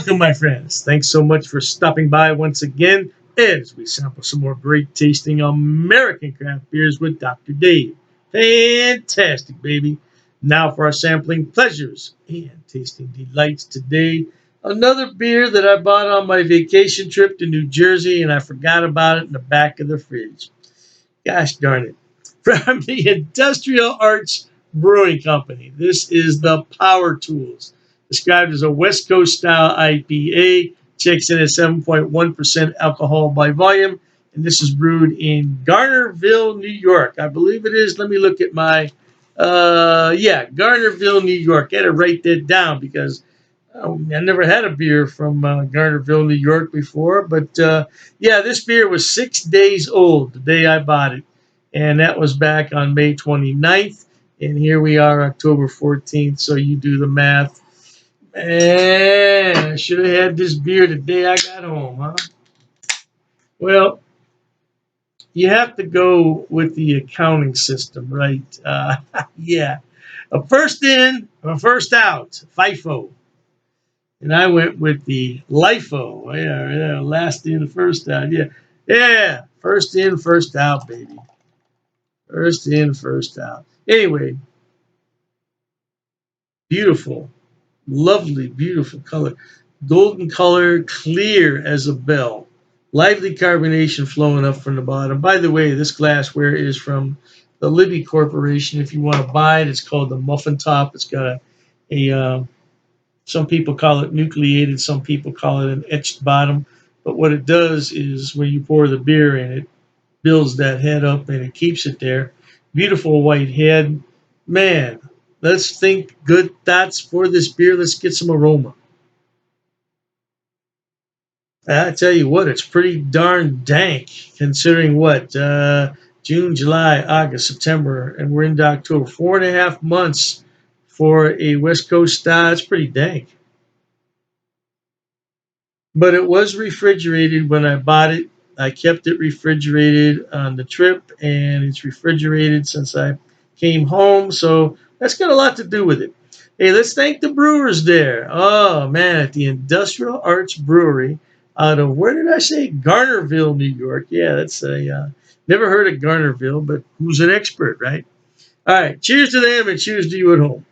Welcome, my friends. Thanks so much for stopping by once again as we sample some more great tasting American craft beers with Dr. Dave. Fantastic, baby. Now for our sampling pleasures and tasting delights today. Another beer that I bought on my vacation trip to New Jersey and I forgot about it in the back of the fridge. Gosh darn it. From the Industrial Arts Brewing Company. This is the Power Tools, described as a West Coast style IPA. Checks in at 7.1% alcohol by volume. And this is brewed in Garnerville, New York. I believe it is. Let me look at my, Garnerville, New York. I had to write that down because I never had a beer from Garnerville, New York before. But this beer was 6 days old the day I bought it. And that was back on May 29th. And here we are, October 14th. So you do the math. Man, I should have had this beer the day I got home, huh? Well, you have to go with the accounting system, right? Yeah. A first in, a first out, FIFO. And I went with the LIFO. Yeah, last in, first out. Yeah, first in, first out, baby. First in, first out. Anyway, beautiful, lovely, beautiful color. Golden color, clear as a bell. Lively carbonation flowing up from the bottom. By the way, this glassware is from the Libby Corporation. If you want to buy it, it's called the Muffin Top. It's got a some people call it nucleated, some people call it an etched bottom. But what it does is when you pour the beer in, it builds that head up and it keeps it there. Beautiful white head. Man, let's think good thoughts for this beer. Let's get some aroma. I tell you what, it's pretty darn dank considering what? June, July, August, September, and we're into October. 4.5 months for a West Coast style. It's pretty dank. But it was refrigerated when I bought it. I kept it refrigerated on the trip, and it's refrigerated since I came home. So that's got a lot to do with it. Hey, let's thank the brewers there. Oh, man, at the Industrial Arts Brewery out of, where did I say? Garnerville, New York. Yeah, that's never heard of Garnerville, but who's an expert, right? All right, cheers to them and cheers to you at home.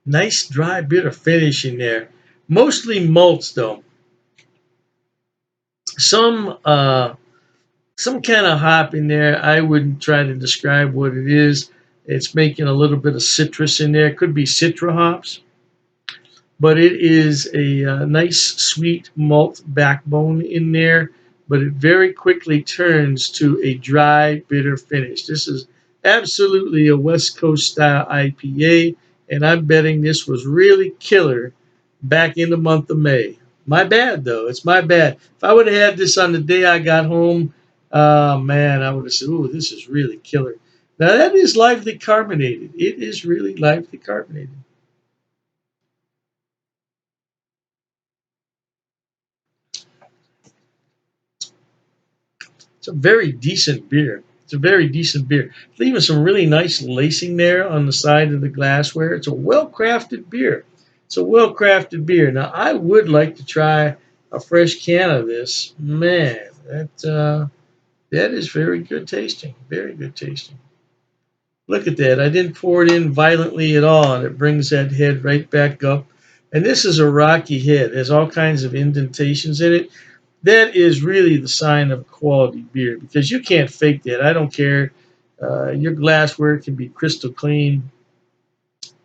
Nice dry bit of finish in there. Mostly malts, though. Some some kind of hop in there. I wouldn't try to describe what it is. It's making a little bit of citrus in there. It could be citra hops, but it is a nice sweet malt backbone in there. But it very quickly turns to a dry, bitter finish. This is absolutely a West Coast style IPA, and I'm betting this was really killer back in the month of May. My bad, though. It's my bad. If I would have had this on the day I got home, man, I would have said, "Oh, this is really killer." Now that is lively carbonated. It is really lively carbonated. It's a very decent beer. It's a very decent beer. Even some really nice lacing there on the side of the glassware. It's a well-crafted beer. It's a well-crafted beer. Now, I would like to try a fresh can of this. Man, that is very good tasting. Very good tasting. Look at that. I didn't pour it in violently at all, and it brings that head right back up. And this is a rocky head. It has all kinds of indentations in it. That is really the sign of quality beer because you can't fake that. I don't care. Your glassware can be crystal clean.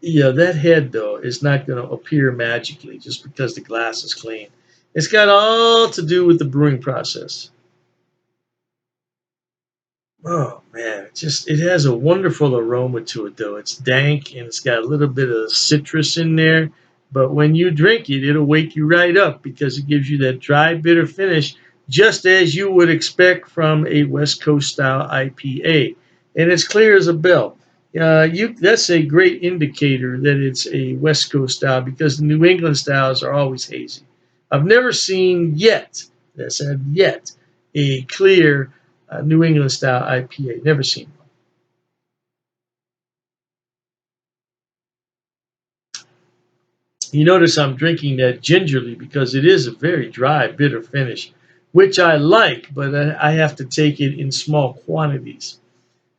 Yeah, that head though is not going to appear magically just because the glass is clean. It's got all to do with the brewing process. Oh man, it has a wonderful aroma to it though. It's dank and it's got a little bit of citrus in there. But when you drink it, it'll wake you right up because it gives you that dry, bitter finish, just as you would expect from a West Coast style IPA. And it's clear as a bell. That's a great indicator that it's a West Coast style because the New England styles are always hazy. I've never seen yet, I said yet, a clear New England style IPA. Never seen one. You notice I'm drinking that gingerly because it is a very dry, bitter finish, which I like, but I have to take it in small quantities.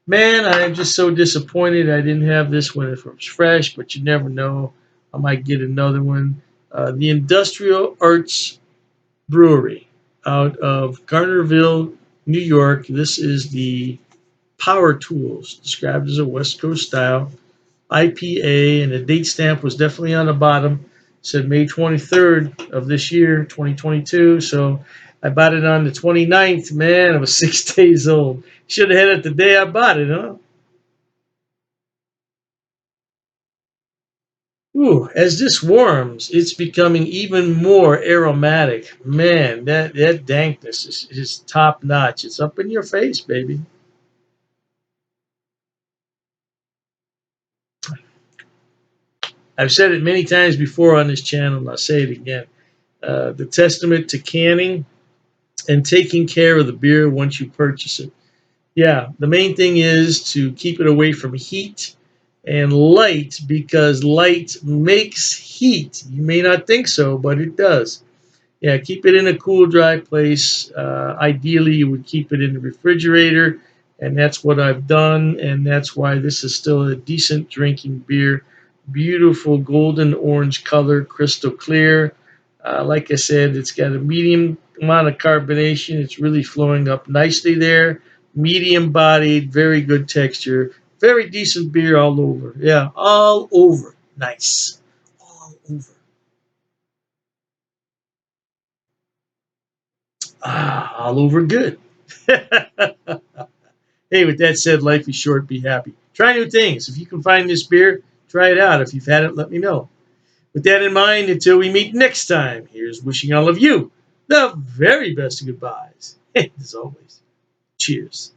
Man, I am just so disappointed I didn't have this when it was fresh, but you never know. I might get another one. The Industrial Arts Brewery out of Garnerville, New York. This is the Power Tools, described as a West Coast style IPA, and the date stamp was definitely on the bottom. It said May 23rd of this year, 2022. So I bought it on the 29th. Man, I was 6 days old. Should have had it the day I bought it, huh? Ooh, as this warms, it's becoming even more aromatic. Man, that dankness is top notch. It's up in your face, baby. I've said it many times before on this channel, and I'll say it again. The testament to canning and taking care of the beer once you purchase it. Yeah, the main thing is to keep it away from heat and light because light makes heat. You may not think so, but it does. Yeah, keep it in a cool, dry place. Ideally, you would keep it in the refrigerator, and that's what I've done, and that's why this is still a decent drinking beer. Beautiful golden orange color, crystal clear. Like I said, it's got a medium amount of carbonation. It's really flowing up nicely there. Medium bodied, very good texture. Very decent beer all over. Yeah, all over. Nice. All over. All over good. Hey, with that said, life is short. Be happy. Try new things. If you can find this beer, try it out. If you've had it, let me know. With that in mind, until we meet next time, here's wishing all of you the very best of goodbyes. As always, cheers.